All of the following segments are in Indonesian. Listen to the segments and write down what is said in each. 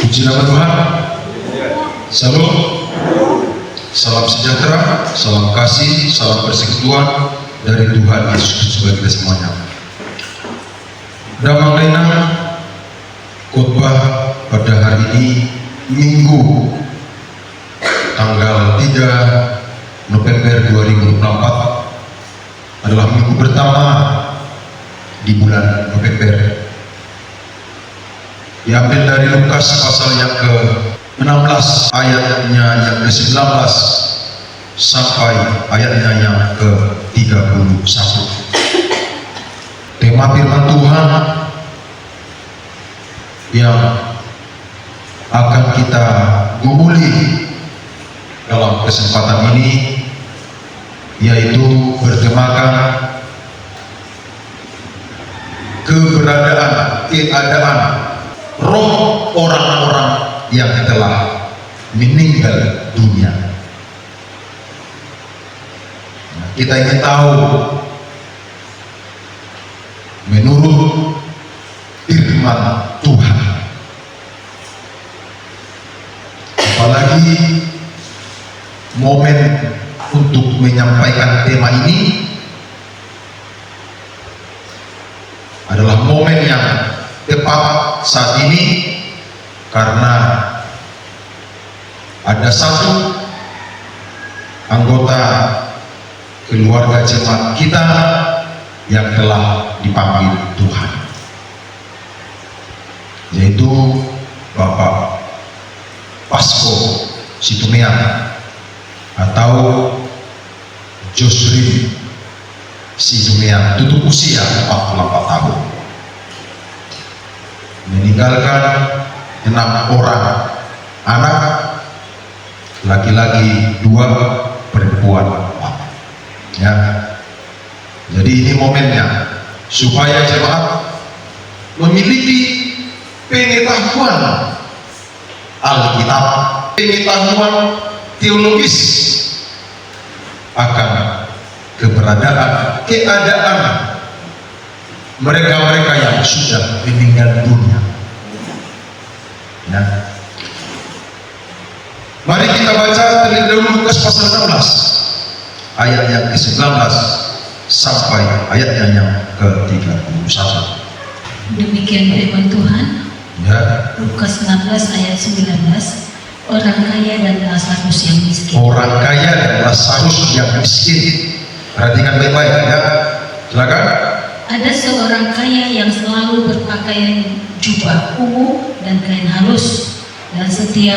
Puji nama Tuhan. Salam, salam sejahtera, salam kasih, salam persekutuan dari Tuhan Yesus Kristus bagi kita semuanya. Damang Lena khotbah pada hari ini Minggu tanggal 3 November 2024 adalah minggu pertama di bulan November. Diambil dari Lukas pasal yang ke-16 ayatnya yang ke-19 sampai ayatnya yang ke-31. Tema firman Tuhan yang akan kita gumuli dalam kesempatan ini yaitu bertemakan keadaan roh orang-orang yang telah meninggal dunia. Nah, kita ingin tahu menurut firman Tuhan, apalagi momen untuk menyampaikan tema ini adalah momen yang tepat saat ini karena ada satu anggota keluarga jemaat kita yang telah dipanggil Tuhan, yaitu Bapak Pasko Situmean atau Josrin Situmean, tutup usia 44 tahun, meninggalkan 6 orang anak, laki-laki 2, perempuan 4. Ya, jadi ini momennya supaya jemaat memiliki pengetahuan Alkitab, pengetahuan teologis akan keadaan mereka-mereka yang sudah meninggal dunia. Ya. Mari kita baca terlebih dahulu Lukas pasal 16 ayat yang ke-19 sampai ayatnya yang ke-31. Demikian firman Tuhan. Ya. Lukas 16 ayat 19. Orang kaya dan Lazarus yang miskin. Orang kaya dan Lazarus yang miskin. Perhatikan baik-baik ya. Silakan. Ada seorang kaya yang selalu berpakaian jubah ungu dan kain halus, dan setiap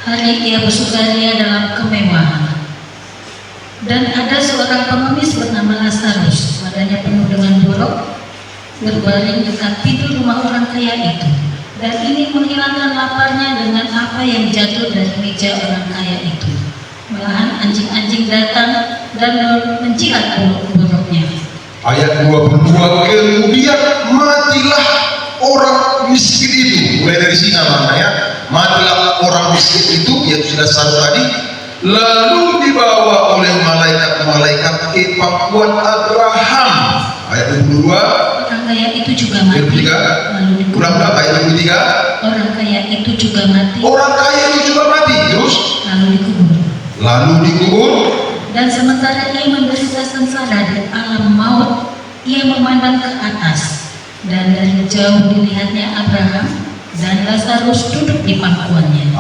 hari ia bersukaria dalam kemewahan. Dan ada seorang pengemis bernama Lazarus, badannya penuh dengan borok, berbaring dekat pintu rumah orang kaya itu, dan ini menghilangkan laparnya dengan apa yang jatuh dari meja orang kaya itu. Malahan anjing-anjing datang dan menjilat boroknya. Ayat 22, kemudian matilah orang miskin itu. Mulai dari sini namanya, matilah orang miskin itu yang sudah saru tadi, lalu dibawa oleh malaikat-malaikat ke pangkuan Abraham. Ayat 22. Orang kaya itu juga mati. Kurang berapa? Ayat 23. Orang kaya itu juga mati. Orang kaya itu juga mati. Terus lalu dikubur. Dan sementara ia menderita sengsara di alam maut, ia memandang ke atas, dan dari jauh dilihatnya Abraham dan Lazarus duduk di pangkuannya.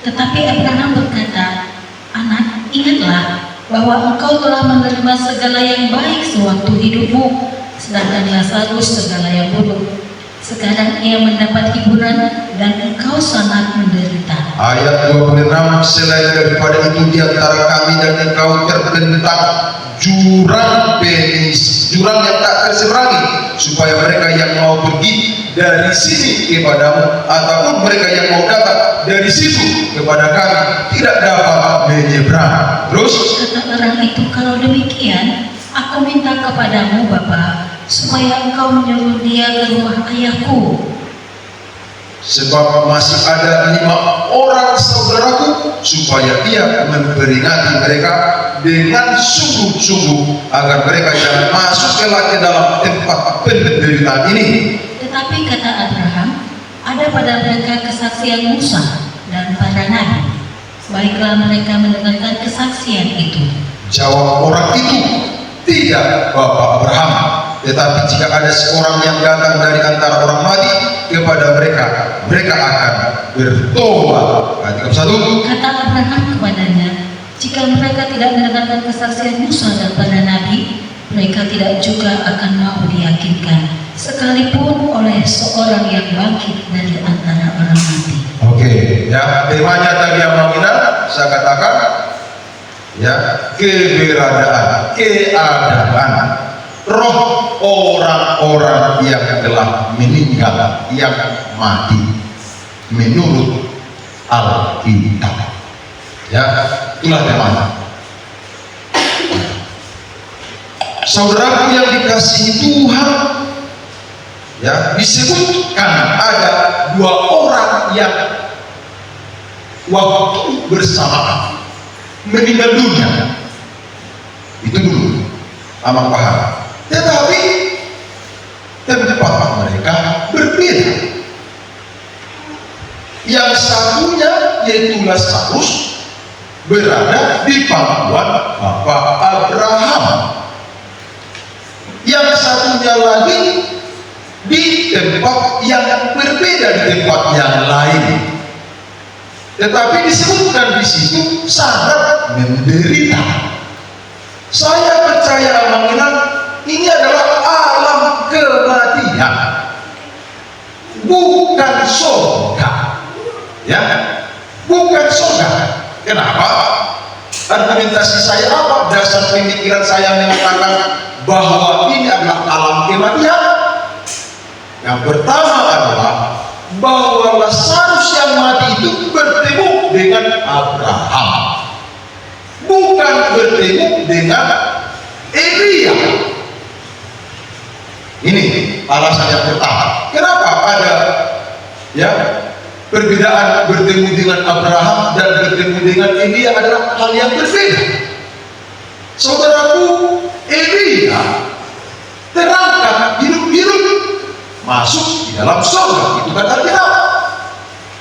Tetapi Abraham berkata, "Anak, ingatlah bahwa engkau telah menerima segala yang baik sewaktu hidupmu, sedangkan Lazarus segala yang buruk. Sekarang ia mendapat hiburan dan engkau sangat menderita." Ayat 26, selain daripada itu di antara kami dan engkau terbentang jurang yang tak terseberangi, supaya mereka yang mau pergi dari sini kepadamu ataupun mereka yang mau datang dari situ kepada kami tidak dapat menyeberang. Terus kata orang itu, "Kalau demikian, aku minta kepadamu Bapa, supaya engkau menyuruh dia ke rumah ayahku. Sebab masih ada 5 orang saudaraku, supaya ia memperingati mereka dengan sungguh-sungguh agar mereka jangan masuk ke dalam tempat penderitaan ini." Tetapi kata Abraham, ada pada mereka kesaksian Musa dan para nabi. Baiklah mereka mendengarkan kesaksian itu. Jawab orang itu, tidak Bapak Abraham. Tetapi jika ada seorang yang datang dari antara orang mati kepada mereka, mereka akan bertobat. Ayat 31. Kata Abraham kepadanya, jika mereka tidak mendengarkan kesaksian Musa dan para nabi, mereka tidak juga akan mau diyakinkan, sekalipun oleh seorang yang bangkit dari antara orang mati. Oke, ya temanya tadi yang mengenal, saya katakan, ya keberadaan, keadaan roh orang-orang yang telah meninggal, yang mati menurut Alkitab. Ya, itulah temanya. Saudaraku yang dikasihi Tuhan, ya disebutkan ada dua orang yang waktu bersamaan meninggal dunia. Itu dulu aman paham. Tetapi tempat mereka berbeda. Yang satunya yaitu Lazarus berada di pangkuan Bapak Abraham. Yang satunya lagi di tempat yang berbeda, di tempat yang lain. Tetapi disebutkan di situ sangat menderita. Saya percaya mengenal ini adalah alam kematian, bukan surga. Ya, bukan surga. Kenapa? Argumentasi saya apa? Dasar pemikiran saya mengatakan bahwa ini adalah alam kematian. Yang pertama adalah bahwa Lazarus yang mati itu bertemu dengan Abraham, bukan bertemu dengan Elia. Ini alasan yang pertama. Kenapa ada ya perbedaan bertemu dengan Abraham dan bertemu dengan Elia adalah hal yang berbeda. Saudaraku, Elia terangkat hidup-hidup masuk di dalam surga, itu kata Alkitab.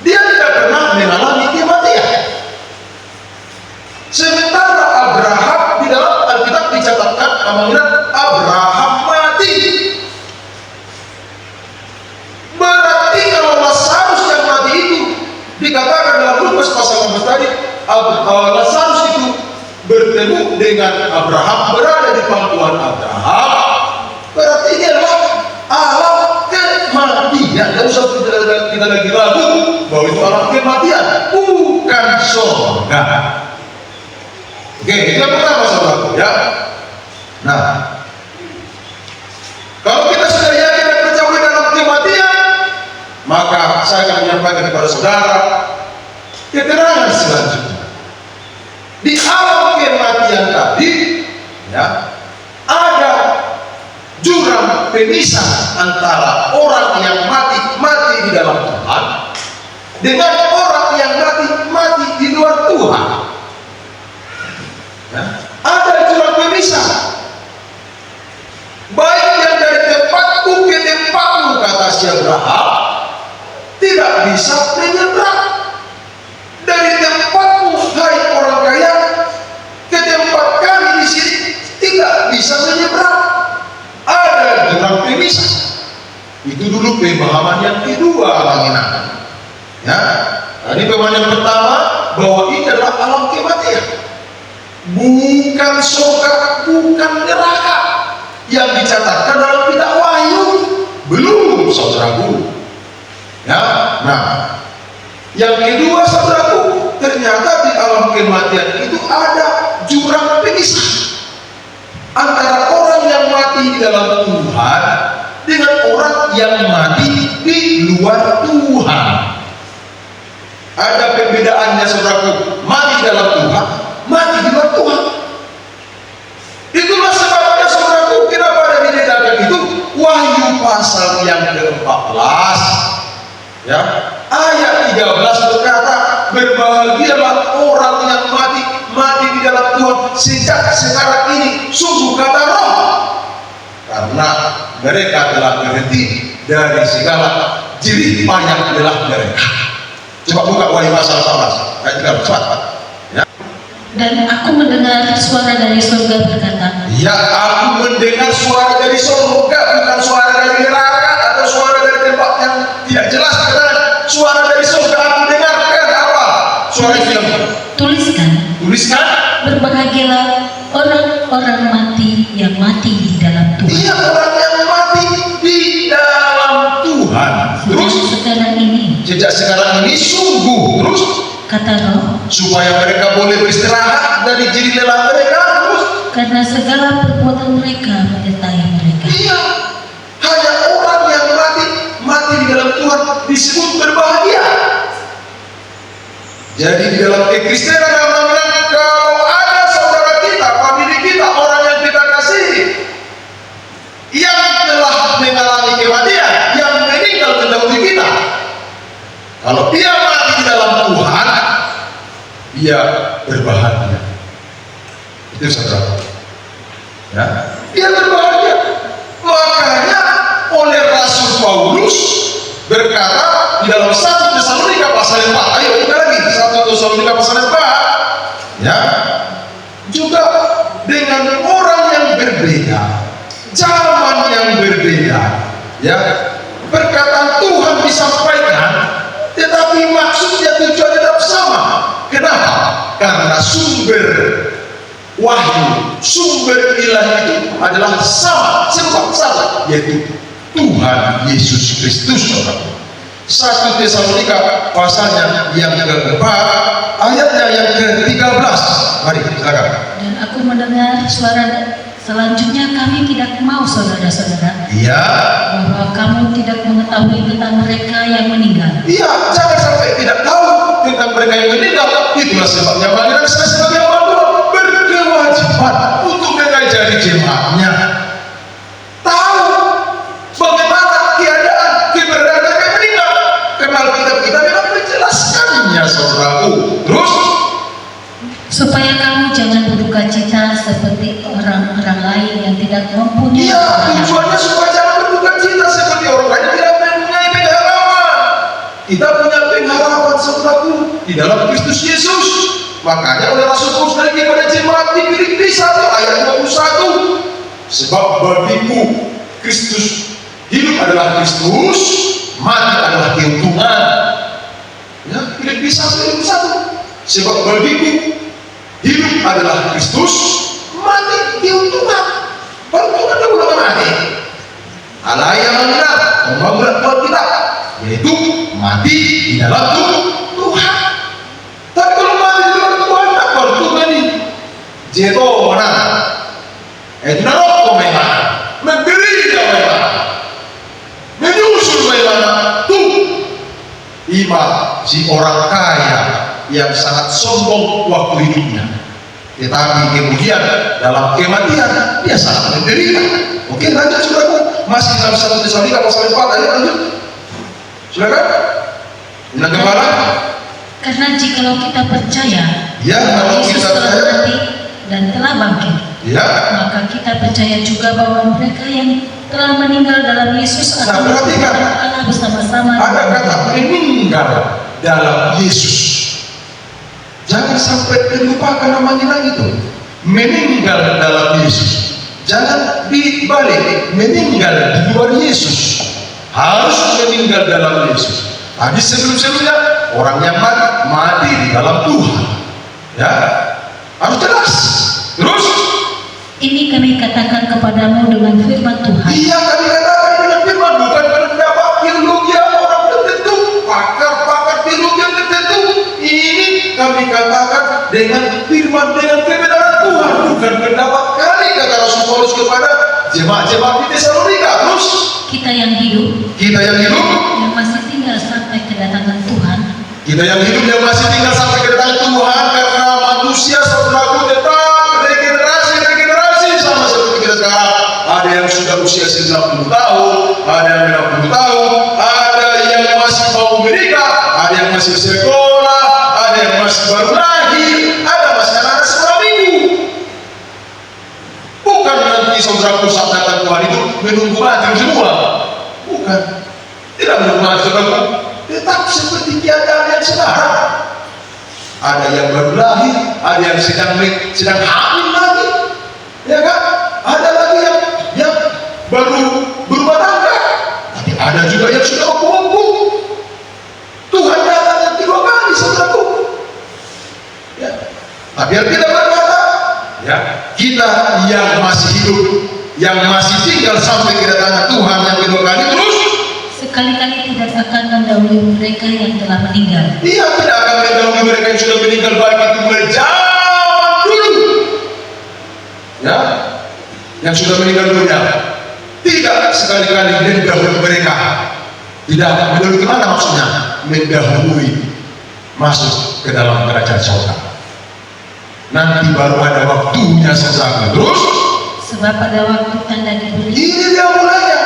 Dia tidak pernah mengalami kematian. Sementara Abraham di dalam Alkitab dicatatkan namanya Abraham mati. Berarti kalau Lazarus yang mati itu dikatakan dalam Lukas pasal 14 tadi, Lazarus itu bertemu dengan Abraham, berada di pangkuan Abraham. Berarti ini adalah alam kematian. Tidak usah kita lagi ragu bahwa itu alam kematian, bukan surga. Oke, itu yang pertama saudaraku ya. Nah, kalau kita sudah yakin dan percaya dalam kematian, maka saya akan menyampaikan kepada saudara keterangan selanjutnya. Di alam kematian tadi, ya, ada jurang pemisah antara orang yang mati di dalam Tuhan dengan orang yang mati di luar Tuhan. Ya, ada jurang pemisah. Baik yang dari tempatku ke tempatmu, kata si Abraham, tidak bisa menyeberang. Dari tempatmu, hai orang kaya, ke tempat kami di sini tidak bisa menyeberang. Ada jurang pemisah. Itu dulu pemahaman yang kedua, Langinan. Ya, tadi pemahaman yang pertama bahwa ini adalah alam kematian, bukan surga, bukan neraka yang dicatatkan dalam kitab Wahyu. Belum, saudaraku. Ya, nah, yang kedua, saudaraku, ternyata di alam kematian itu ada jurang pemisah antara orang yang mati di dalam Tuhan dengan orang yang mati di luar Tuhan. Ada perbedaannya, saudaraku. Mati di dalam Tuhan, mati di luar Tuhan. Itulah sebabnya, saudaraku, kenapa ada dibedakan itu. Wahyu pasal yang ke-14 ya, ayat 13 berkata, berbahagialah orang yang mati di dalam Tuhan sejak sekarang ini, sungguh kata Roh, karena mereka telah berhenti dari segala jerih payah adalah mereka. Coba buka Wahyu pasal 14 ayat 3, cepat. Ya. Dan aku mendengar suara dari surga berkata, Ya, aku mendengar suara dari surga, bukan suara dari neraka atau suara dari tempat yang tidak jelas. Suara dari surga aku dengarkan apa? Suara itu yang tuliskan. Berbahagialah orang-orang mati yang mati di dalam Tuhan. Iya, orang yang mati di dalam Tuhan. Terus sejak sekarang ini sungguh terus kata Roh, supaya mereka boleh beristirahat dari jerih lelah mereka. Terus karena segala perbuatan mereka menyertai mereka. iya, hanya orang yang mati di dalam Tuhan disebut berbahagia. Jadi di dalam kekristenan Allah bilang, kalau ada saudara kita, famili kita, orang yang kita kasihi yang telah mengalami kematian, yang meninggal mendahului kita, kalau dia mati di dalam Tuhan, dia berbahagia. Itu saudara. Ya, dia berbahagia. Makanya oleh Rasul Paulus berkata di dalam 1 Tesalonika pasal 4. Ayo kita lagi 1 Tesalonika pasal 4. Ya, juga dengan orang yang berbeda, zaman yang berbeda. Ya, perkataan Tuhan disampaikan, tetapi maksudnya tujuan tetap sama. Kenapa? Karena sumber wahyu, sumber ilahi itu adalah sama, yaitu Tuhan Yesus Kristus. 1 Tesalonika pasalnya yang keempat, ayatnya yang ke-13. Mari silakan. Dan aku mendengar suara selanjutnya, kami tidak mau saudara-saudara Iya. bahwa kamu tidak mengetahui tentang mereka yang meninggal. Iya, jangan sampai tidak tahu tentang mereka yang meninggal. Itulah sebabnya panggilan saya sebagai hamba Tuhan berkewajiban untuk mengajari jemaatnya tahu bagaimana keadaan keberadaan mereka yang meninggal. Kenal kita memang menjelaskannya, saudaraku. Terus Supaya kamu jangan berduka cita seperti orang-orang lain yang tidak mempunyai iya, pengharapan. tujuannya supaya jangan berduka cita seperti orang lain yang tidak mempunyai pengharapan. Kita punya pengharapan, saudaraku, di dalam Kristus Yesus. Makanya oleh Rasul Paulus lagi kepada jemaat di Filipi 1 ayat 21. Sebab bagiku Kristus hidup adalah Kristus, mati adalah keuntungan. Ya, Filipi 1 ayat 21. Sebab bagiku hidup adalah Kristus, mati keuntungan. Keuntungan itu bukan mati. Allah yang benar, pembangunan Tuhan kita, yaitu mati di dalam Tuhan. Tapi kalau mati di dalam Tuhan, tak keuntungan ini. Jeto mana? Itu naroko memang, menderita memang, menyusul memang. Tuh, Ima si orang kaya yang sangat sombong waktu hidupnya, tetapi kemudian dalam kematian dia sangat menderita. Oke, lanjut saudaraku, masih dalam 1 Tesalonika pasal 4 ayat lanjut. Silakan. Bila kembali. Karena jikalau kita percaya Ya, kalau Yesus kita telah percaya. mati dan telah bangkit, Ya. maka kita percaya juga bahwa mereka yang telah meninggal dalam Yesus Nah, akan perhatikan. berkumpul Allah bersama-sama. Ada kata meninggal dalam Yesus. Jangan sampai dilupakan namanya lagi itu. Meninggal dalam Yesus. Jangan dibalik, meninggal di luar Yesus. Harus meninggal dalam Yesus. Tadi sebelum-sebelumnya orang yang mati di dalam Tuhan. Ya, harus jelas. Terus Ini kami katakan kepadamu dengan firman Tuhan. iya, kami katakan dengan firman, bukan pendapat teologi orang tertentu, pakar-pakar teologi tertentu. Ini kami katakan dengan firman, dengan kebenaran Tuhan, bukan pendapat kami, kata Rasul Paulus kepada jemaat-jemaat di Tesalonika. Terus Kita yang hidup, yang masih tinggal sampai kedatangan Tuhan, kita yang hidup yang masih tinggal sampai kedatangan Tuhan, karena manusia saudaraku tetap regenerasi sama seperti kita sekarang. Ada yang sudah usia 90 tahun, ada yang 60 tahun, ada yang masih mau menikah, ada yang masih sekolah, ada yang masih baru lahir, ada masih anak-anak sekolah minggu. Bukan nanti saudaraku saat datang Tuhan itu menunggu mati semua. Bukan. Tidak berubah, saudara. Tetap seperti keadaan yang sekarang. Ada yang baru lahir, ada yang sedang hamil lagi, ya kan? Ada lagi yang baru berumah tangga, tapi ada juga yang sudah ompong. Tuhan datang yang kedua kali, saudaraku. Ya. Tapi kita berkata, ya, kita yang masih hidup, yang masih tinggal sampai kedatangan Tuhan yang kedua kali, terus sekali-kali tidak akan mendahului mereka yang telah meninggal. Dia tidak akan mendahului mereka yang sudah meninggal, baik itu mulai zaman dulu, ya, yang sudah meninggal dunia. Tidak sekali-kali mendahului mereka. Tidak mendahului kemana maksudnya? Mendahului masuk ke dalam kerajaan surga. Nanti baru ada waktunya saudara. Terus sebab pada waktu tanda diberi, ini dia mulainya.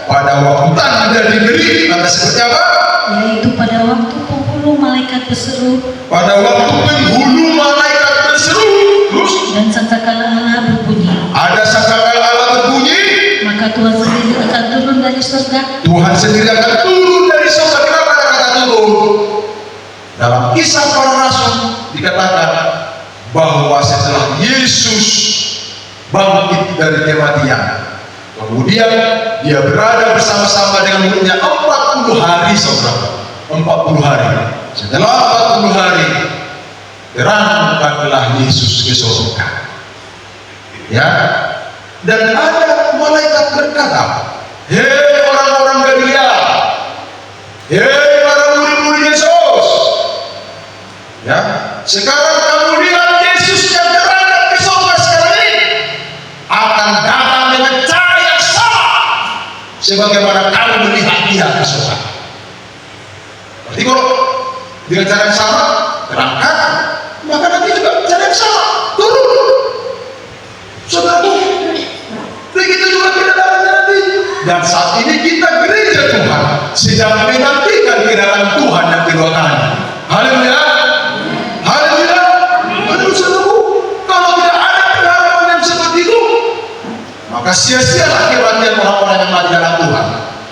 Pada waktu tanda diberi, tanda seperti apa? yaitu pada waktu penghulu malaikat berseru, Pada waktu penghulu malaikat berseru, terus dan sangkakala Allah berbunyi, ada sangkakala Allah berbunyi, maka Tuhan sendiri akan turun dari surga. Tuhan sendiri akan turun dari surga. Kenapa ada kata turun? Dalam Kisah Para Rasul dikatakan bahwa setelah Yesus bangkit dari kematian, kemudian dia berada bersama-sama dengan muridnya 40 hari, saudara. 40 hari. Setelah 40 hari, berangkatlah Yesus ke surga. Ya. Dan ada malaikat berkata, "Hei orang-orang Galilea, hei para murid-murid Yesus, ya, sekarang kamu lihat Yesus yang berangkat ke surga sekarang ini akan datang dengan cara yang sama sebagaimana kamu melihat dia ke surga." Berarti kalau dengan cara yang sama berangkat, maka nanti juga cara yang sama turun. Saudaraku, begitu juga kedatangannya nanti. Dan saat ini kita gereja Tuhan sedang menantikan kedatangan Tuhan yang kedua kali. Haleluya, haleluya. Aduh, saudaraku, kalau tidak ada pengharapan yang seperti itu, maka sia-sialah kematian orang-orang yang mati dalam Tuhan.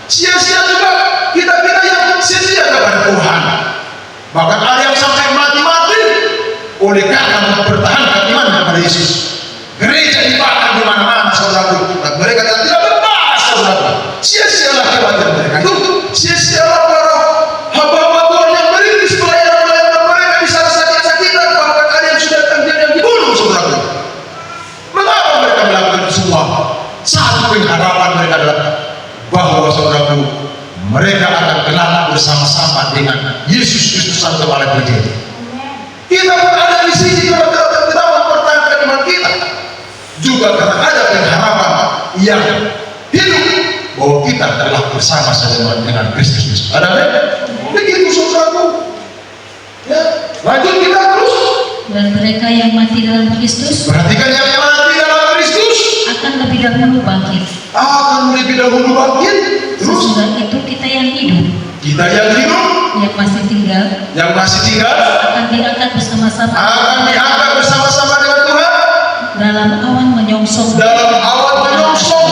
Sia-sia juga kita yang setia kepada Tuhan. Bahkan ada yang sampai mati-mati oleh karena mempertahankan iman kepada Yesus. Gereja dibakar di mana-mana, saudaraku. Dan mereka tidak berbahas, saudaraku. Sia-sialah kematian mereka itu. Sia-sialah para hamba-hamba Tuhan yang merintis pelayanan mereka di sana sakit-sakitan, bahkan ada yang sudah yang dibunuh, saudaraku. Mengapa mereka melakukan itu semua? Satu pengharapan mereka adalah bahwa, saudaraku, mereka akan kelak bersama-sama dengan Yesus Kristus Sang Kepala Gereja. Kita pun ada di sini kalau kita mempertahankan iman kita, juga karena ada pengharapan yang hidup bahwa kita telah bersama-sama dengan Kristus. Ada kan? Begitu, saudaraku. Ya, lanjut kita terus. Dan mereka yang mati dalam Kristus, Perhatikan, yang mati dalam Kristus akan lebih dahulu bangkit. akan lebih dahulu bangkit. Terus Sesudah itu kita yang hidup, kita yang hidup, yang masih tinggal, akan diangkat bersama-sama akan diangkat bersama-sama dengan Tuhan dalam awan menyongsong. dalam awan menyongsong.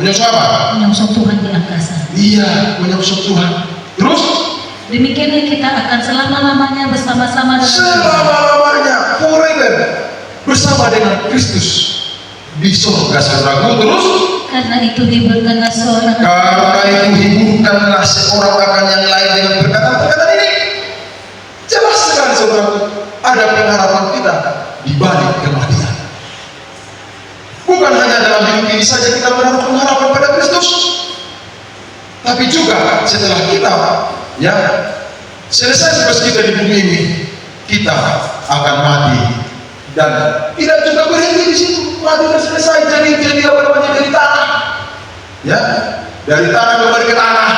Menyongsong apa? Menyongsong Tuhan di angkasa. Iya, menyongsong Tuhan. Terus Demikianlah kita akan selama-lamanya bersama-sama dengan Tuhan. selama-lamanya, forever, bersama dengan Kristus di surga, saudaraku. Terus Karena itu hiburkanlah seorang akan yang lain dengan perkataan-perkataan ini. Jelas sekali, saudaraku, ada pengharapan kita di balik kematian. Bukan hanya dalam hidup ini saja kita menaruh pengharapan pada Kristus, tapi juga setelah kita, ya, selesai tugas kita di bumi ini, kita akan mati. Dan tidak juga berhenti di situ, mati dan selesai jadi apa namanya, dari tanah, ya, dari tanah kembali ke tanah.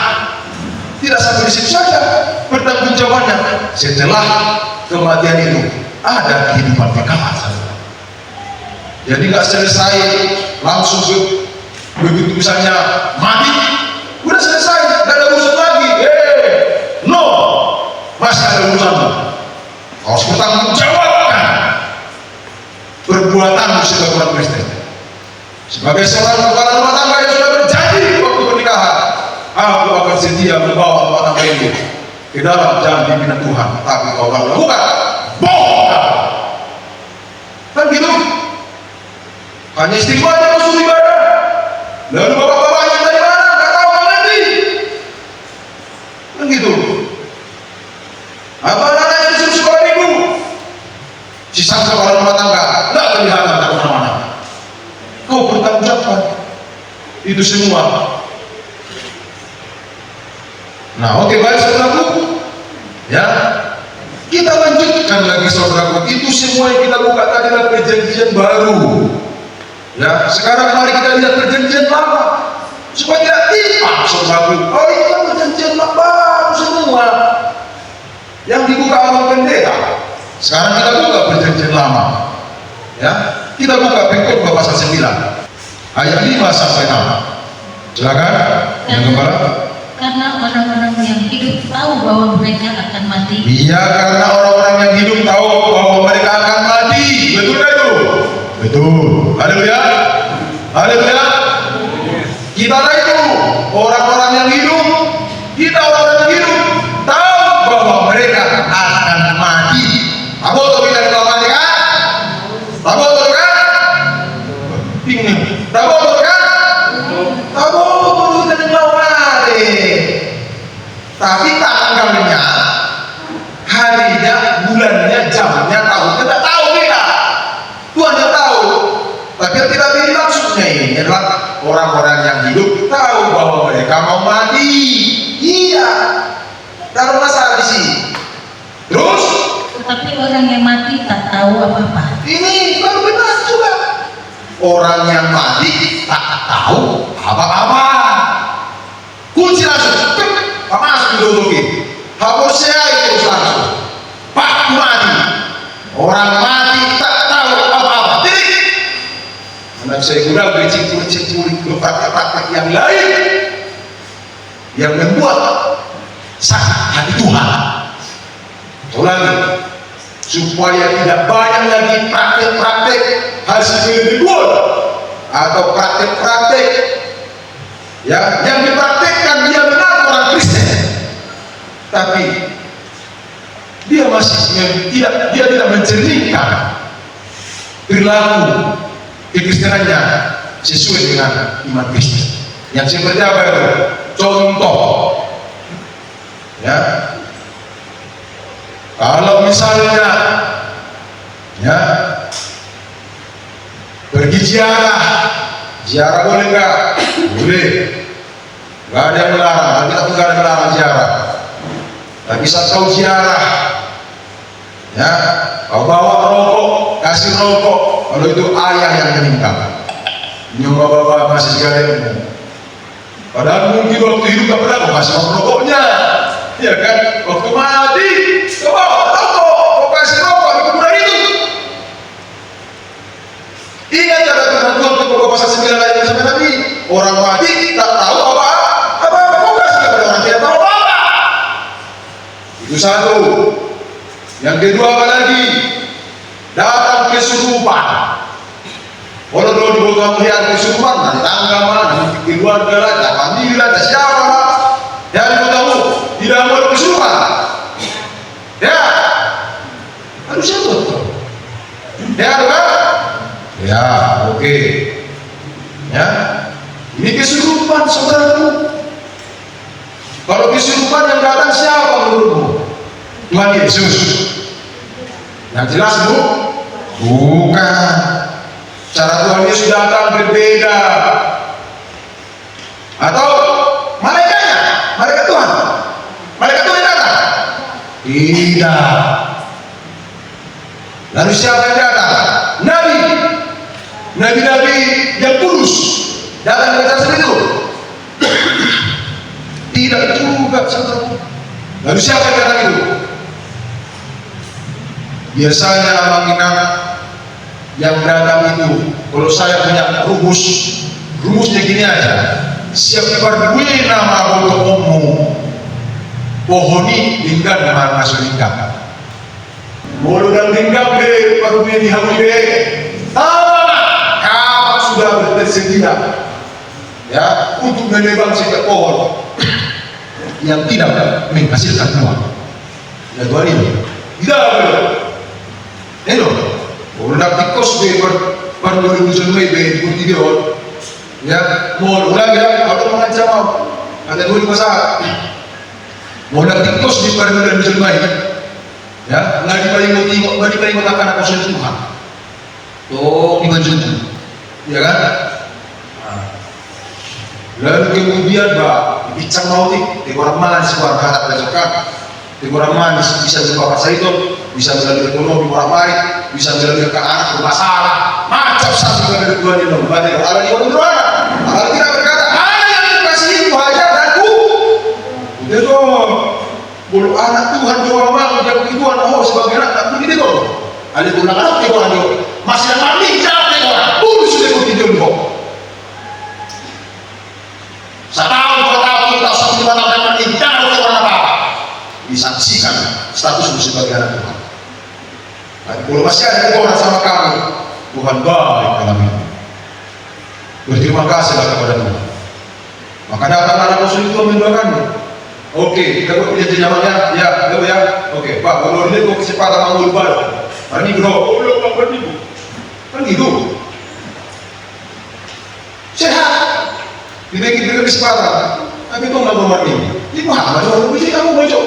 Tidak sampai di situ saja, pertanggungjawabannya setelah kematian itu ada kehidupan kekal. Jadi nggak selesai langsung begitu misalnya mati, udah selesai, nggak ada urusan lagi. No, masih ada urusan. Harus bertanggung jawabkan perbuatanmu sebagai orang Kristen, sebagai seorang kepala rumah tangga yang sudah berjanji waktu pernikahan aku akan setia membawa mata ini ke dalam jalan pimpinan Tuhan. Tapi kau akan melakukan bohong. Kan gitu. Hanya istighfar aja masuk ibadah. Lalu bapak-bapaknya dari mana? Nggak tahu nanti. Kan gitu. Apa anaknya disuruh sekolah minggu? Sisa sekolah rumah tangga nggak kelihatan tak kemana-mana. Kau bertanggung jawab itu semua. Nah, oke, baik saudaraku. Ya, kita lanjutkan lagi saudaraku. Itu semua yang kita buka tadi adalah perjanjian baru. Ya, sekarang mari kita lihat perjanjian lama supaya tidak timpang saudaraku. Oh, itu kan perjanjian baru semua yang dibuka oleh pendeta. Sekarang kita buka perjanjian lama. Ya, kita buka Pengkhotbah pasal 9 ayat 5 sampai 6. Silakan, yang kepala. Karena orang-orang yang hidup tahu bahwa mereka akan mati. Iya, karena orang-orang yang hidup tahu bahwa mereka akan mati. Betul kan itu? Betul. Haleluya. Haleluya. Kita lah itu orang-orang yang hidup. Kita orang yang hidup tahu bahwa mereka akan mati. Tahu atau tidak kita mati kan? Tahu atau kan? Bingung. Tahu atau kan? Tahu atau kita mau mati. Tapi tanggalnya, harinya, bulannya, jamnya, tahunnya tidak tahu kita. Tuhan yang tahu. Tapi yang kita pilih maksudnya ini adalah orang-orang yang hidup tahu bahwa mereka mau mati. Iya. Taruh masalah di sini. Terus? Tetapi orang yang mati tak tahu apa-apa. Ini baru benar juga. Orang yang mati tak tahu apa-apa. Kunci langsung. Masuk ideologi. Hapus saya itu langsung. Pak mati. Orang mati tak tahu apa-apa. Jadi, anak saya kurang bercik-cik praktek-praktek yang lain yang membuat sakit hati Tuhan. Ulangi, supaya tidak banyak lagi praktek-praktek hasil pengetahuan atau praktek-praktek ya yang dipraktekkan dia benar orang Kristen, tapi dia masih tidak mencerminkan perilaku kekristenannya sesuai dengan iman Kristen. Yang seperti apa itu? Contoh, ya, kalau misalnya, ya, pergi ziarah boleh nggak? Boleh. Nggak ada yang melarang, tapi aku nggak ada yang melarang ziarah. Tapi saat kau ziarah, ya, kau bawa rokok, kasih rokok. Kalau itu ayah yang meninggal, nyoba bapak masih segala ilmu. Padahal mungkin waktu hidup tak pernah kau kasih rokoknya, ya kan? Waktu mati, kau bawa rokok, kau kasih rokok di kuburan itu. Ingat kata Tuhan Pengkhotbah pasal 9 ayat sampai tadi, orang mati tak tahu apa-apa, kau kasih kepada orang tidak tahu apa-apa. Itu satu. Yang kedua apa lagi? Datang kesurupan. Kalau dulu dibawa melihat kesurupan, nanti tangga mana, nanti keluarga lah, tak panggilan, tak siapa lah. Yang kamu tidak mau kesurupan. Ya, harus siapa tuh? Ya, kan? Ya, oke. Ya, ini kesurupan saudaraku. Kalau kesurupan yang datang siapa menurutmu? Tuhan Yesus. Yang jelas bu, bukan. Cara Tuhan Yesus datang berbeda. Atau malaikatnya, malaikat Tuhan, malaikat Tuhan datang? Tidak. Lalu siapa yang datang? Nabi-nabi yang kudus datang ke atas itu? Tidak juga saudaraku. Lalu siapa yang datang itu? Biasanya abang Inang yang datang itu, kalau saya punya rumusnya gini aja. Siap berdua nama untuk umum pohoni tinggal mana selingkap. Mulu dan tinggal deh berdua di hamil deh. Sudah bersedia ya, untuk menebang setiap pohon yang tidak menghasilkan buah. Ya Tuhan ini tidak ada. Eno, orang tikos be baru muncul mai be di video, ya, mau ulang ya, atau mengancam mau, ada dua masalah. Mau tikos di baru muncul mai, ya, nggak dipaling akan aku Tuhan. Oh, dibantu, ya kan? Lalu kemudian bicara mau di orang manis keluarga anak besokan, di orang manis bisa berbapak itu, bisa melalui ekonomi orang baik, bisa melalui ke anak bermasalah, macam satu dari Tuhan yang membantu. Allah di mana? Allah tidak berkata, yang dikasih itu hajar dan ku. Udah dong, bulu anak Tuhan doa mau dia Tuhan mau sebagai anak tak begitu dong. Ada tulang anak di orang itu masih ada mandi jangan di orang, bulu sudah begitu dong. Setahun, 2 tahun, 3 tahun, 5 tahun, dan mandi jangan oleh orang apa-apa. Disaksikan status sebagai anak Tuhan. Kalau masih ada orang sama kamu, Tuhan baik dalam hidup. Berterima kasihlah kepada Tuhan. Maka datang anak musuh itu mendoakanmu. Oke, kita buat perjanjian namanya, ya, ya. Oke, Pak, kalau ini kok kesempatan mau lupa. Hari ini bro, belum Pak Ibu. Kan gitu. Sehat. Diberi kesempatan. Tapi itu nggak berbuat ini. Ini Muhammad, kamu bocor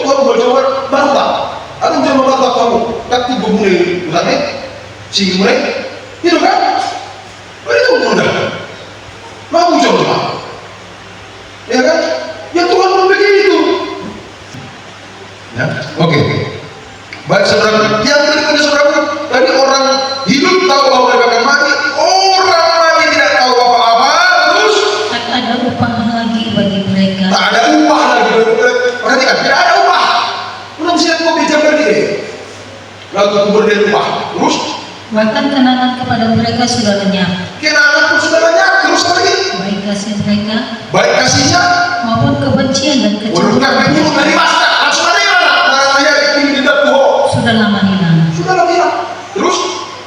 baru tak? Aku jangan membantu kamu. Tapi gue mulai, bukannya? Si mulai, itu kan? Itu mudah. Mau coba, ya kan? Ya Tuhan mau begitu. Ya, oke. Baik saudara, yang tadi saudara, tadi orang hidup tahu bahwa mereka akan mati, orang mati tidak tahu apa-apa, terus tak ada upah lagi bagi mereka. Tak ada upah lagi bagi mereka. Perhatikan, tidak ada upah. Belum siap kau bicara berdiri. Lalu kubur dari upah, terus Bahkan kenangan kepada mereka sudah lenyap. kenangan pun sudah banyak, terus lagi. Baik kasih mereka Baik kasihnya, maupun kebencian dan urutkan kecaman pintu dari masa, langsung dari mana? Orang ayat ini tidak tuh. sudah lama hilang. Sudah lama hilang. Terus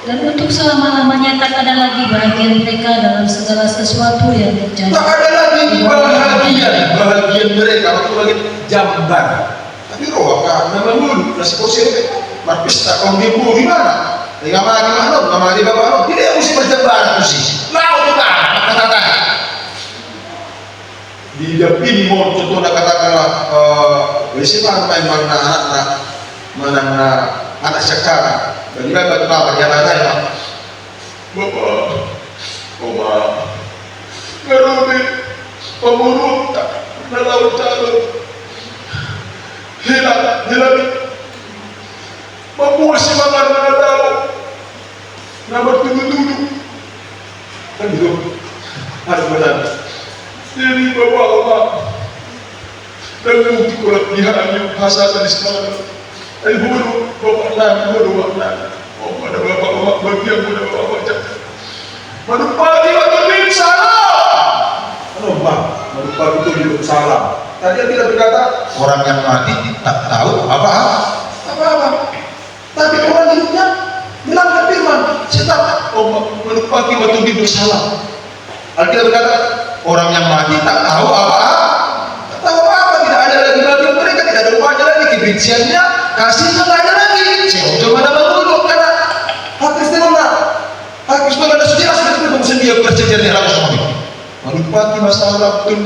Dan untuk selama-lamanya tak ada lagi bahagian mereka dalam segala sesuatu yang terjadi. tak ada lagi bahagian mereka waktu lagi jamban. Tapi roh kan nama dulu nasi kursi itu. Marpis tak kau di mana? Dengan mana nama di bawah tidak mesti berjamban kursi. Laut kata. Di dapin mau contoh nak katakanlah bagaimana main mana anak sekarang. Bagi bapak yang ada ya, bapak, oma, ngerumi, pemurung tak, laut jalur, hilang, membuat si makan tahu, nama duduk, kan gitu, ada benar. Jadi bapak oma, dan bukti kurang yang bahasa dari sekolah. Buru, bapak nak, buru, nak. Oh, ada bapak bagi yang muda bapak cakap. Madu pagi waktu ini salah. Ano bang? Madu pagi itu hidup salah. Tadi dia tidak berkata orang yang mati tak tahu apa-apa. Tapi orang hidupnya bilang firman. Saya tahu. Oh, madu pagi waktu hidup salah. Alkitab berkata orang yang mati tak tahu apa-apa. Tak tahu apa. Tidak ada lagi bagi mereka. Tidak ada upahnya lagi kebenciannya. Kasihnya tidak ada lagi. Saya coba nama dulu karena hak Kristen ada sejarah seperti itu mesti dia bersejarah di alam semua ini. Lalu pagi masalah bapak.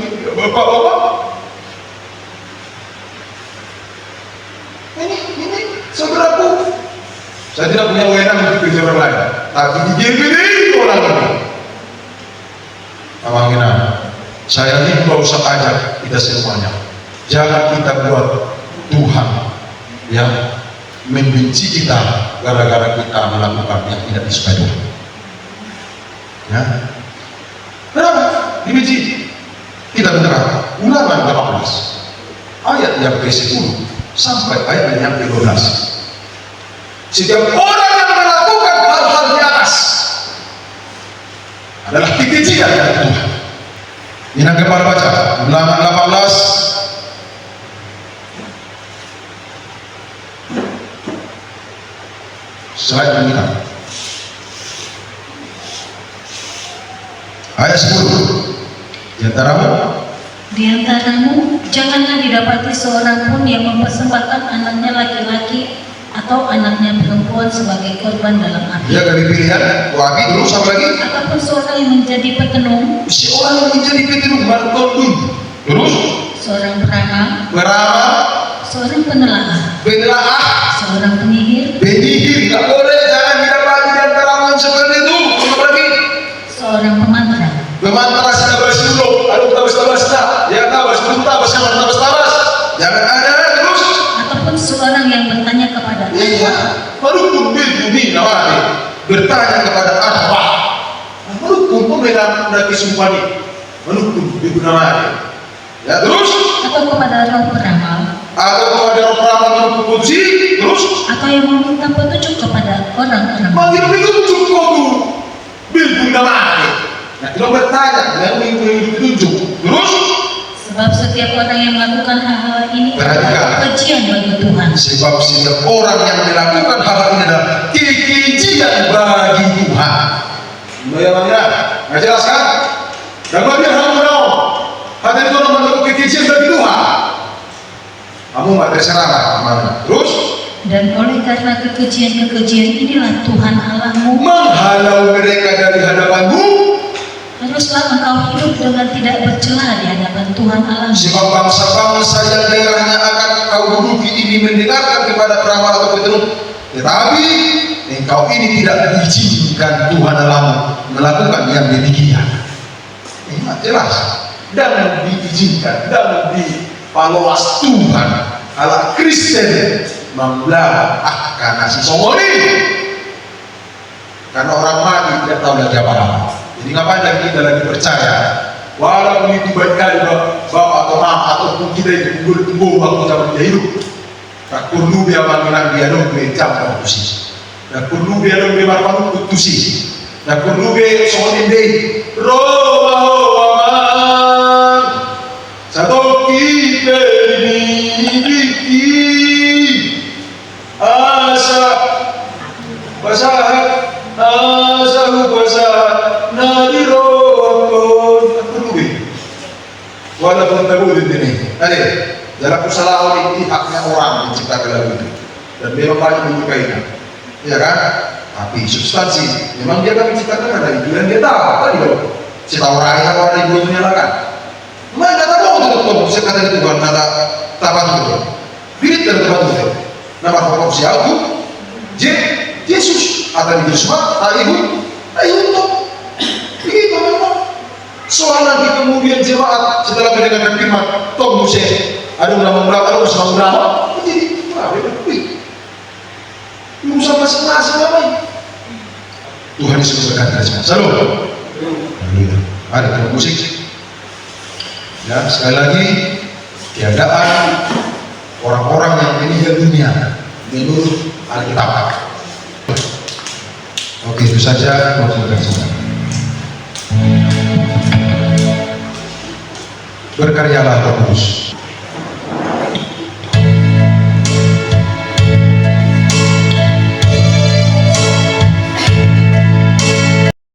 Ini saudaraku. Saya tidak punya wewenang untuk bicara orang lain. Tapi di GBD orang ini. Amangina. Saya ini tidak usah ajak kita semuanya. Jangan kita buat Tuhan yang membenci kita gara-gara kita melakukan yang tidak disukai Tuhan. Ya. Kenapa? Dibenci. Kita benar. Ulangan 18 ayat yang ke-10 sampai ayat yang ke-12. Setiap orang yang melakukan hal-hal di atas adalah kekejian dari Tuhan. Ini yang kemarin baca Ulangan 18 slide ini ayat 10. Yang Di antaramu janganlah didapati seorang pun yang mempersembahkan anaknya laki-laki atau anaknya perempuan sebagai korban dalam api. Ya, dari pilihan wabi terus apa lagi? Ataupun seorang yang menjadi petenung, Si orang yang menjadi petinung martondun. Terus seorang peramal, seorang penelaah, seorang penyihir, tidak boleh, jangan didapati di antaramu yang seperti itu. Apa lagi? seorang pemantra, Memantara sudah bersiulo, lalu tabas-tabas ya tabas jangan ada terus. ataupun seorang yang bertanya kepada Iya, merukun bumi nawari bertanya kepada Allah. Merukun pemenang dari sumpani, merukun bumi nawari. Ya terus, atau kepada roh peramal, atau kepada roh peramal yang berfungsi terus. atau yang meminta petunjuk kepada orang-orang. Manggil petunjuk kau tu, bumi nawari. Nah, kalau bertanya, yang mengikuti petunjuk terus. Sebab setiap orang yang melakukan hal-hal ini Perhatikan. adalah kebencian bagi Tuhan. Sebab setiap orang yang melakukan hal ini adalah kekejian bagi Tuhan. Bayangnya, nggak jelas kan? Dan bagi orang mau, hati itu orang melakukan kekejian bagi Tuhan. Kamu nggak terserah mana. Terus Dan oleh karena kekejian-kekejian inilah Tuhan Allahmu menghalau mereka dari hadapanmu. haruslah engkau hidup dengan tidak bercela di hadapan Tuhan Allahmu. Sebab bangsa-bangsa yang daerahnya akan kau duduki ini mendengarkan kepada peramal atau petunjuk, tetapi engkau ini tidak diizinkan Tuhan Allahmu melakukan yang demikian. Ini jelas. Dan diizinkan dan dipaluas Tuhan Allah Kristen membelah akan nasi somoni. Karena orang mati tidak tahu lagi apa-apa. Jadi ngapain lagi kita lagi percaya? Walaupun itu baik kali bapak atau mama ataupun kita itu tunggu waktu zaman dia hidup. Tak perlu dia panggilan dia dong jam putusi. Tak perlu dia dong marpanu putusi. Tak perlu dia soalin deh. Roman satu kita dimiliki asa basahat asahu basahat nadirotun. Tak perlu dia. Walaupun tahu ini, dalam kesalahan ini haknya orang menciptakan lagu itu, dan memang banyak menyukainya, ya kan? Tapi substansi, memang dia kan menciptakan dari itu dan dia tahu tadi loh. Si tahu raya orang ibu itu nyalakan. Mana tahu betul saya kata itu kan nada tabat betul. Birit dari tabat betul. Nama pokok si aku, Yesus atau Yesus tak ibu, tuh. Begitu memang. Soal nanti kemudian jemaat setelah mendengarkan firman, toh Musa ada ulama berapa, ada usaha berapa, jadi berapa? Urusan masing-masing namanya. Tuhan Yesus berkata semua. Salam. Ada musik. Ya, sekali lagi keadaan orang-orang yang meninggal dunia menurut Alkitab. Oke, itu saja. Berkaryalah Roh Kudus.